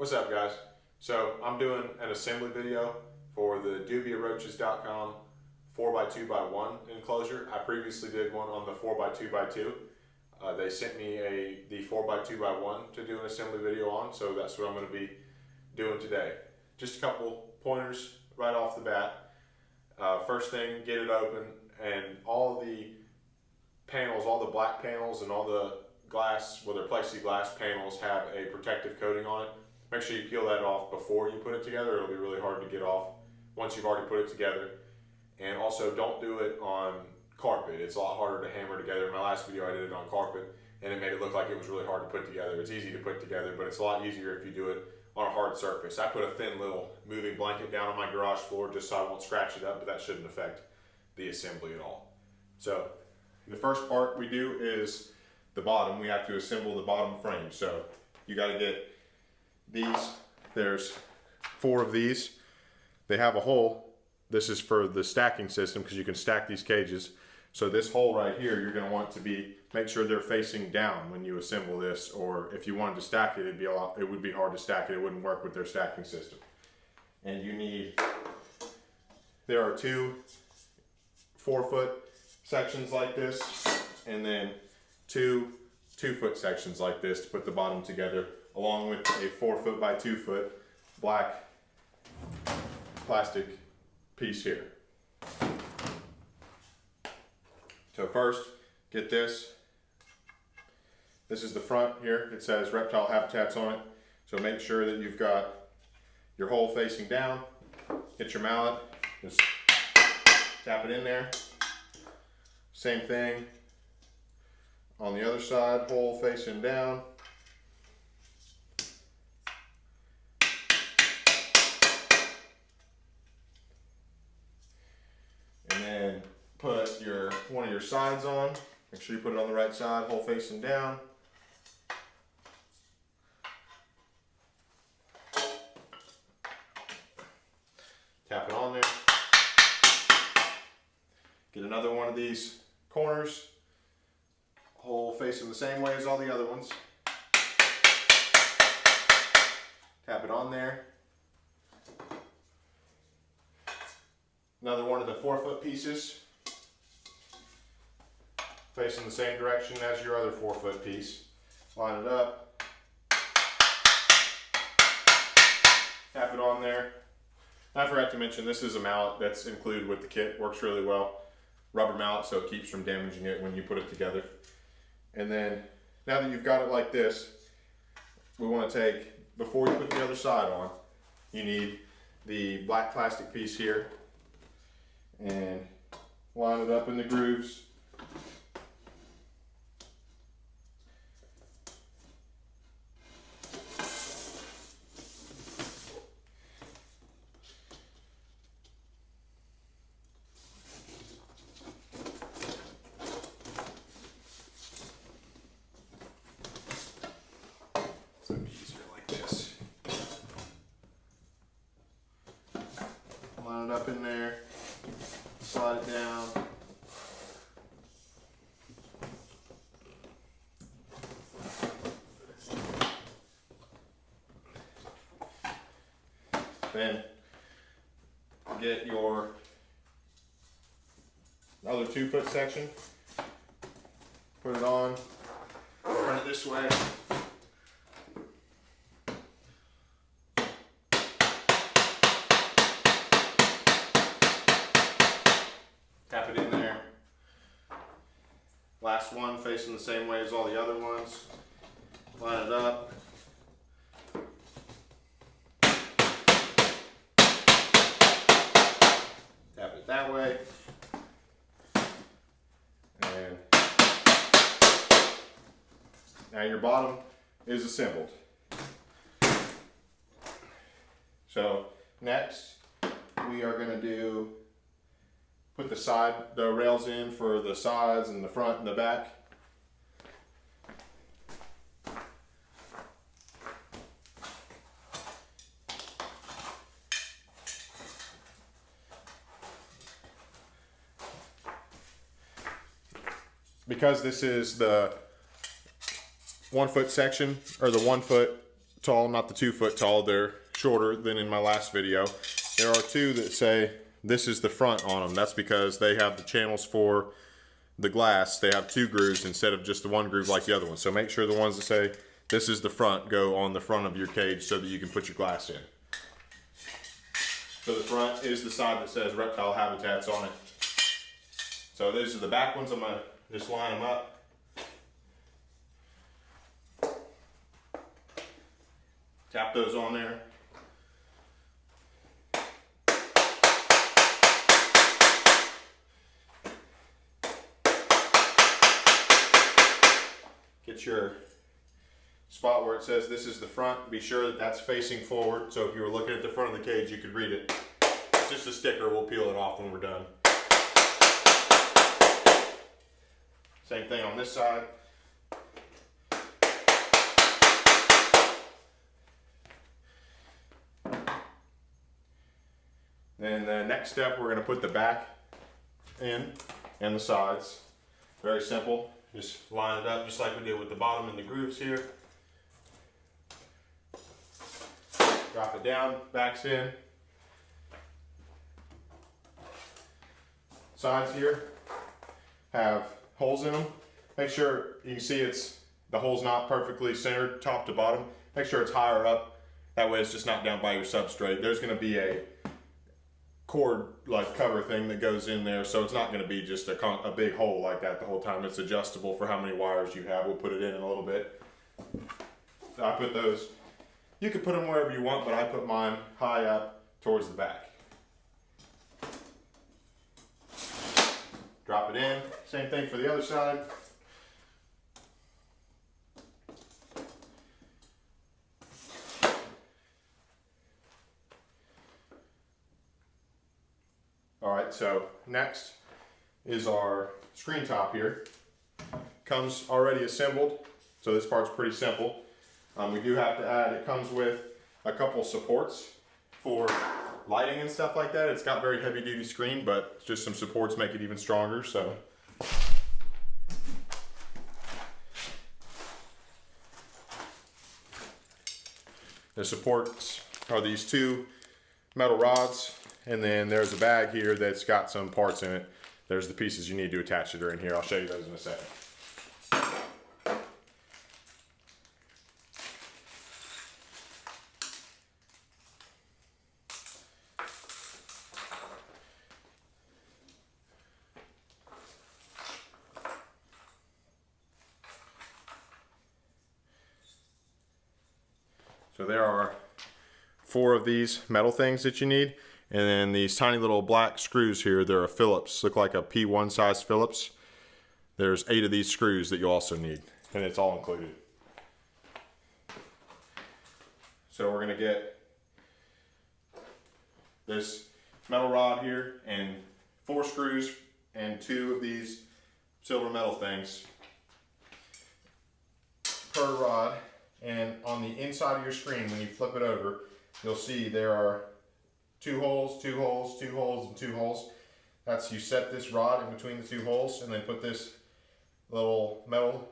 What's up, guys? So I'm doing an assembly video for the dubiaroaches.com 4x2x1 enclosure. I previously did one on the 4x2x2. They sent me the 4x2x1 to do an assembly video on, so that's what I'm going to be doing today. Just a couple pointers right off the bat. First thing, get it open, and all the panels, all the black panels and all the glass, well, they're plexiglass panels, have a protective coating on it. Make sure you peel that off before you put it together. It'll be really hard to get off once you've already put it together. And also, don't do it on carpet. It's a lot harder to hammer together. In my last video, I did it on carpet, and it made it look like it was really hard to put together. It's easy to put together, but it's a lot easier if you do it on a hard surface. I put a thin little moving blanket down on my garage floor just so I won't scratch it up, but that shouldn't affect the assembly at all. So the first part we do is the bottom. We have to assemble the bottom frame. So you got to get these. There's 4 of these. They have a hole. This is for the stacking system because you can stack these cages. So this hole right here, you're going to want to make sure they're facing down when you assemble this, or if you wanted to stack it, it would be hard to stack it. It wouldn't work with their stacking system. And there are 2 4-foot sections like this, and then 2 2-foot sections like this to put the bottom together, along with a 4-foot by 2-foot black plastic piece here. So first, get this. This is the front here. It says Reptile Habitats on it. So make sure that you've got your hole facing down. Get your mallet, just tap it in there. Same thing on the other side, hole facing down. And then put one of your sides on. Make sure you put it on the right side, hole facing down. Tap it on there. Get another one of these corners, hole facing the same way as all the other ones. Tap it on there. Another one of the 4-foot pieces, facing the same direction as your other 4-foot piece. Line it up. Tap it on there. I forgot to mention, this is a mallet that's included with the kit. Works really well. Rubber mallet, so it keeps from damaging it when you put it together. And then, now that you've got it like this, we want to take, before you put the other side on, you need the black plastic piece here, and line it up in the grooves. So easier like this. Line it up in there. Slide it down. Then get your other 2-foot section. Put it on. Turn it this way. Tap it in there. Last one facing the same way as all the other ones. Line it up. Tap it that way. And now your bottom is assembled. So next we are going to put the rails in for the sides and the front and the back. Because this is the 1-foot section, or the 1-foot tall, not the 2 foot tall. They're shorter than in my last video. There are two that say this is the front on them. That's because they have the channels for the glass. They have 2 grooves instead of just the 1 groove like the other one. So make sure the ones that say this is the front go on the front of your cage so that you can put your glass in. So the front is the side that says Reptile Habitats on it. So these are the back ones. I'm gonna just line them up. Tap those on there. Get your spot where it says this is the front. Be sure that that's facing forward. So if you were looking at the front of the cage, you could read it. It's just a sticker. We'll peel it off when we're done. Same thing on this side. Then the next step, we're going to put the back in and the sides. Very simple. Just line it up just like we did with the bottom and the grooves here. Drop it down, back's in. Sides here have holes in them. Make sure you can see the hole's not perfectly centered top to bottom. Make sure it's higher up. That way it's just not down by your substrate. There's going to be a cord like cover thing that goes in there, so it's not going to be just a big hole like that the whole time. It's adjustable for how many wires you have. We'll put it in a little bit. So I put those, you can put them wherever you want, but I put mine high up towards the back. Drop it in. Same thing for the other side. Alright, so next is our screen top here. Comes already assembled, so this part's pretty simple. We do have to add, it comes with a couple supports for lighting and stuff like that. It's got very heavy duty screen, but just some supports make it even stronger. So the supports are these 2 metal rods. And then there's a bag here that's got some parts in it. There's the pieces you need to attach it in here. I'll show you those in a second. So there are 4 of these metal things that you need. And then these tiny little black screws here, they're a Phillips, look like a P1 size Phillips. There's 8 of these screws that you also need, and it's all included. So we're gonna get this metal rod here and 4 screws and 2 of these silver metal things per rod. And on the inside of your screen, when you flip it over, you'll see there are 2 holes, 2 holes, 2 holes, and 2 holes. That's, you set this rod in between the 2 holes and then put this little metal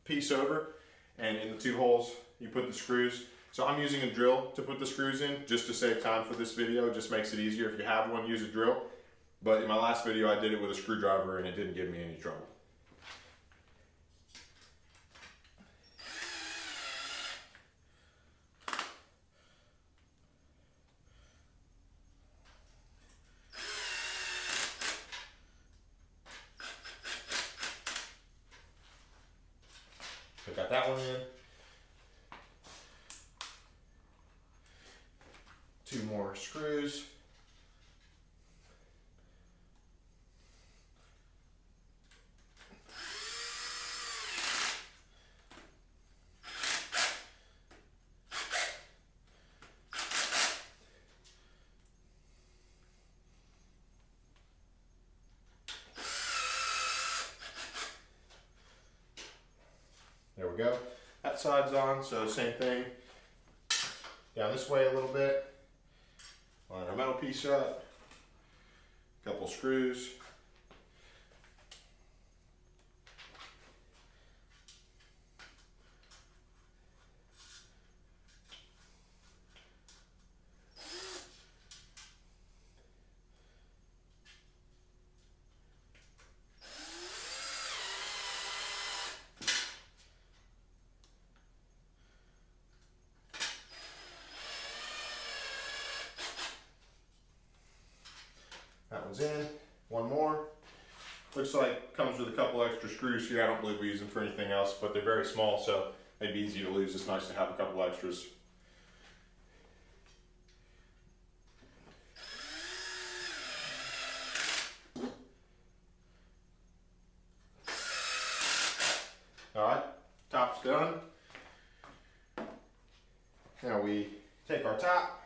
piece over, and in the 2 holes you put the screws. So I'm using a drill to put the screws in just to save time for this video. It just makes it easier. If you have one, use a drill. But in my last video I did it with a screwdriver and it didn't give me any trouble. So got that one in. 2 more screws. There we go. That side's on, so same thing. Down this way a little bit. Line our metal piece up. Couple screws. one's in. One more. Looks like comes with a couple extra screws here. I don't believe we use them for anything else, but they're very small, so they'd be easy to lose. It's nice to have a couple extras. Alright, top's done. Now we take our top,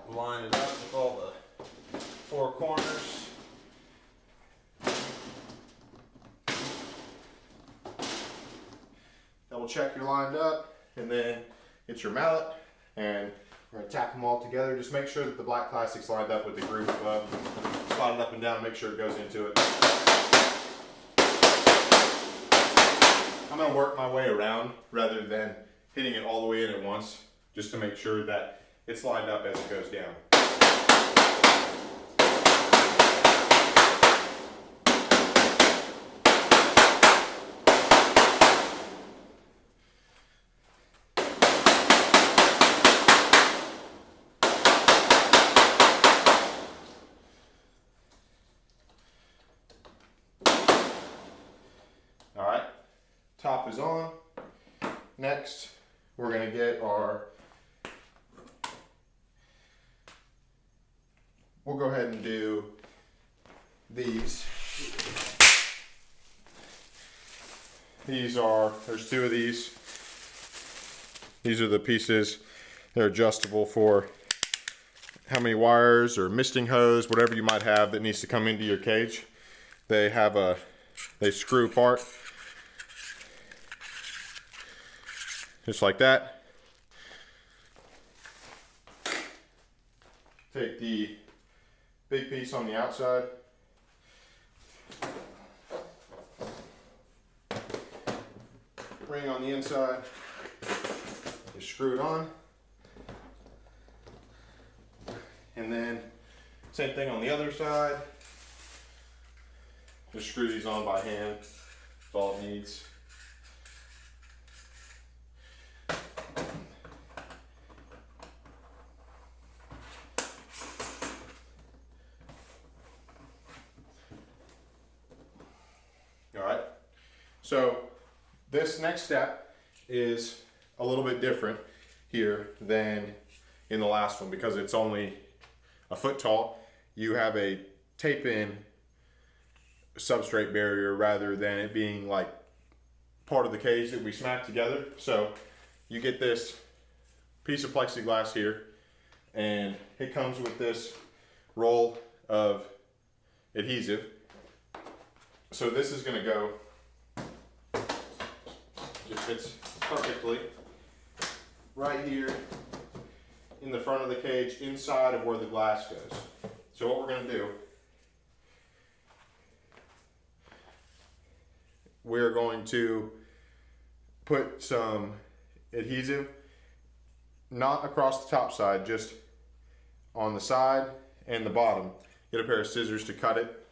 line it up with all the four corners. Double check you're lined up, and then get your mallet, and we're going to tap them all together. Just make sure that the black plastic's lined up with the groove above. Slide it up and down, make sure it goes into it. I'm going to work my way around rather than hitting it all the way in at once, just to make sure that it's lined up as it goes down. Alright, top is on. Next, we're going to get our, we'll go ahead and do these. These are, there's two of these. These are the pieces. They're adjustable for how many wires or misting hose, whatever you might have that needs to come into your cage. They have a, they screw apart. Just like that. Take the big piece on the outside. Ring on the inside. Just screw it on. And then same thing on the other side. Just screw these on by hand. That's all it needs. Alright, so this next step is a little bit different here than in the last one because it's only a foot tall. You have a tape-in substrate barrier rather than it being like part of the cage that we smack together. So you get this piece of plexiglass here, and it comes with this roll of adhesive. So this is going to go, it fits perfectly right here in the front of the cage, inside of where the glass goes. So what we're going to do, we're going to put some adhesive, not across the top side, just on the side and the bottom. Get a pair of scissors to cut it.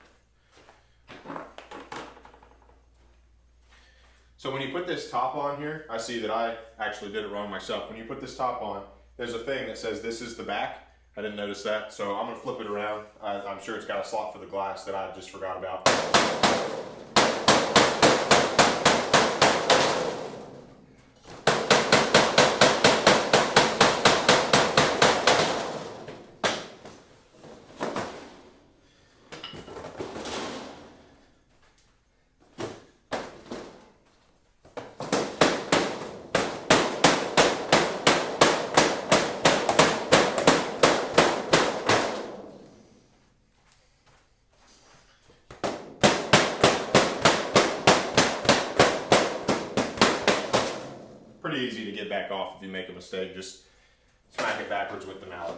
So when you put this top on here, I see that I actually did it wrong myself. When you put this top on, there's a thing that says this is the back. I didn't notice that, so I'm gonna flip it around. I'm sure it's got a slot for the glass that I just forgot about. Pretty easy to get back off if you make a mistake. Just smack it backwards with the mallet.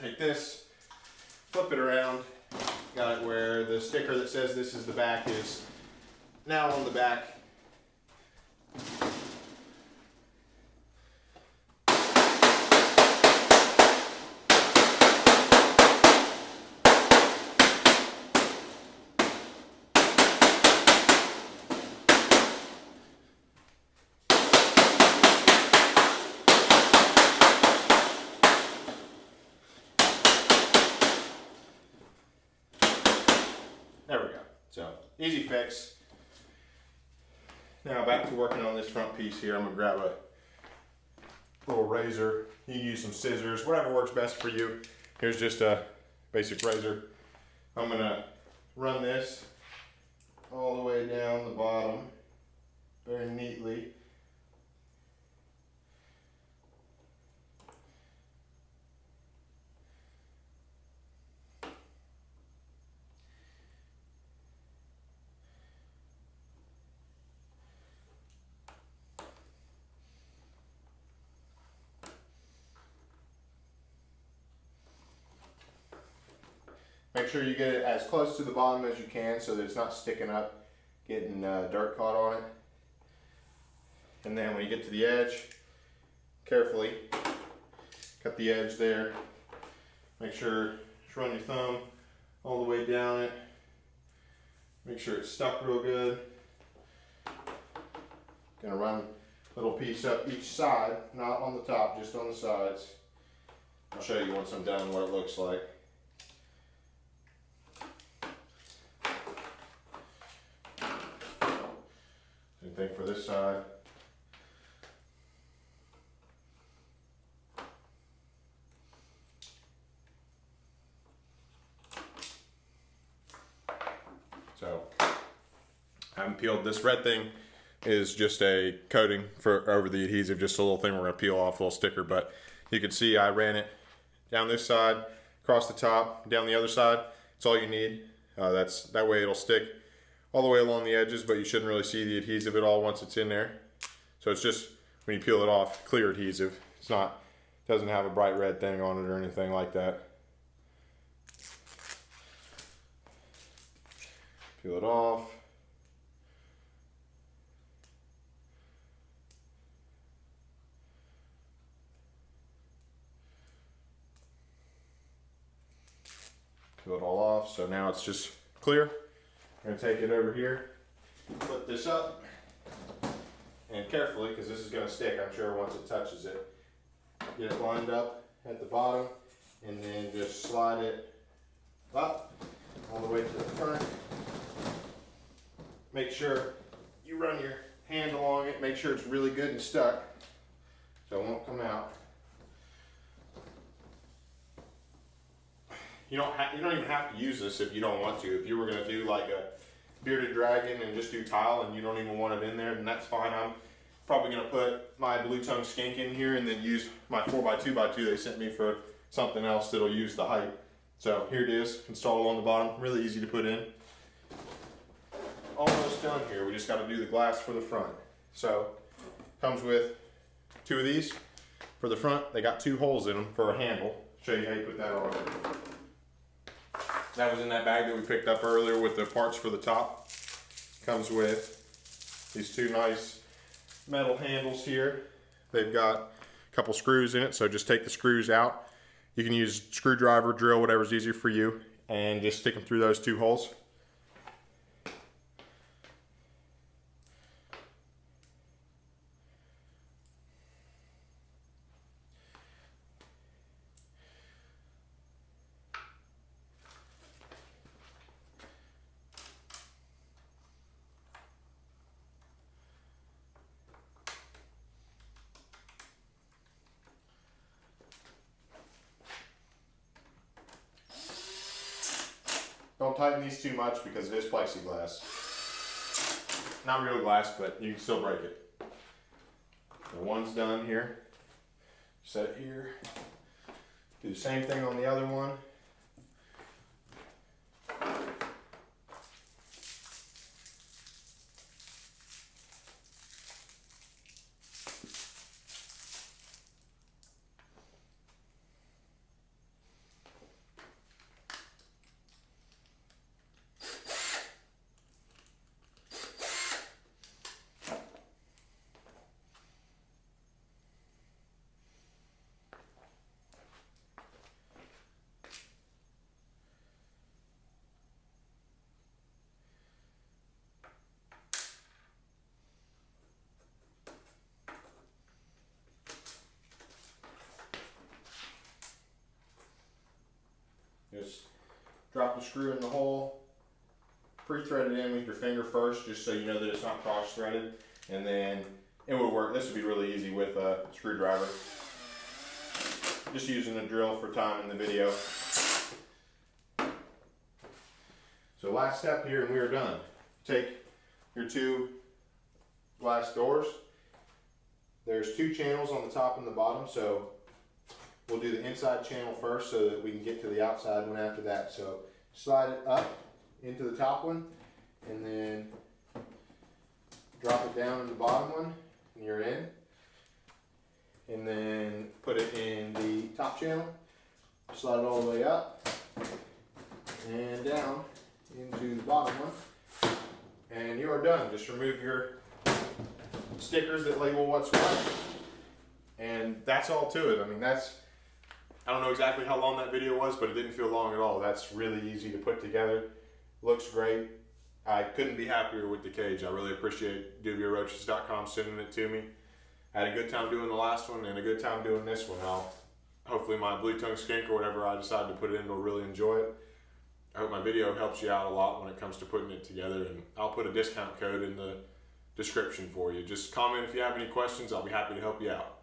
Take this, flip it around. Got it where the sticker that says this is the back is now on the back. easy fix. Now back to working on this front piece here. I'm gonna grab a little razor. You can use some scissors, whatever works best for you. Here's just a basic razor. I'm gonna run this all the way down the bottom very neatly. Make sure you get it as close to the bottom as you can so that it's not sticking up, getting dirt caught on it. And then when you get to the edge, carefully cut the edge there. Make sure just run your thumb all the way down it. Make sure it's stuck real good. Gonna run a little piece up each side, not on the top, just on the sides. I'll show you once I'm done what it looks like. Same thing for this side. So I haven't peeled. This red thing is just a coating for over the adhesive, just a little thing we're gonna peel off, a little sticker. But you can see I ran it down this side, across the top, down the other side. That's all you need. That way it'll stick all the way along the edges, but you shouldn't really see the adhesive at all once it's in there. So it's just, when you peel it off, clear adhesive. It's not, doesn't have a bright red thing on it or anything like that. Peel it off. Peel it all off, so now it's just clear. I'm gonna take it over here, put this up, and carefully, because this is gonna stick, I'm sure, once it touches it. Get it lined up at the bottom, and then just slide it up all the way to the front. Make sure you run your hand along it, make sure it's really good and stuck, so it won't come out. You don't even have to use this if you don't want to. If you were gonna do like a bearded dragon and just do tile and you don't even want it in there, then that's fine. I'm probably gonna put my blue tongue skink in here and then use my 4x2x2 they sent me for something else that'll use the height. So here it is, installed on the bottom, really easy to put in. Almost done here, we just gotta do the glass for the front. So, comes with 2 of these. For the front, they got 2 holes in them for a handle. Show you how you put that on. That was in that bag that we picked up earlier with the parts for the top. Comes with these 2 nice metal handles here. They've got a couple screws in it, so just take the screws out. You can use screwdriver, drill, whatever's easier for you, and just stick them through those 2 holes. Don't tighten these too much because it is plexiglass. Not real glass, but you can still break it. The one's done here. Set it here. Do the same thing on the other one. Just drop the screw in the hole, pre-thread it in with your finger first, just so you know that it's not cross-threaded, and then it would work. This would be really easy with a screwdriver. Just using a drill for time in the video. So last step here, and we are done. Take your 2 glass doors. There's 2 channels on the top and the bottom, so we'll do the inside channel first so that we can get to the outside one after that. So slide it up into the top one, and then drop it down in the bottom one, and you're in. And then put it in the top channel, slide it all the way up and down into the bottom one, and you are done. Just remove your stickers that label what's what, and that's all to it. I mean, I don't know exactly how long that video was, but it didn't feel long at all. That's really easy to put together. Looks great. I couldn't be happier with the cage. I really appreciate DubiaRoaches.com sending it to me. I had a good time doing the last one and a good time doing this one. Hopefully my blue tongue skink or whatever I decide to put it in will really enjoy it. I hope my video helps you out a lot when it comes to putting it together, and I'll put a discount code in the description for you. Just comment if you have any questions. I'll be happy to help you out.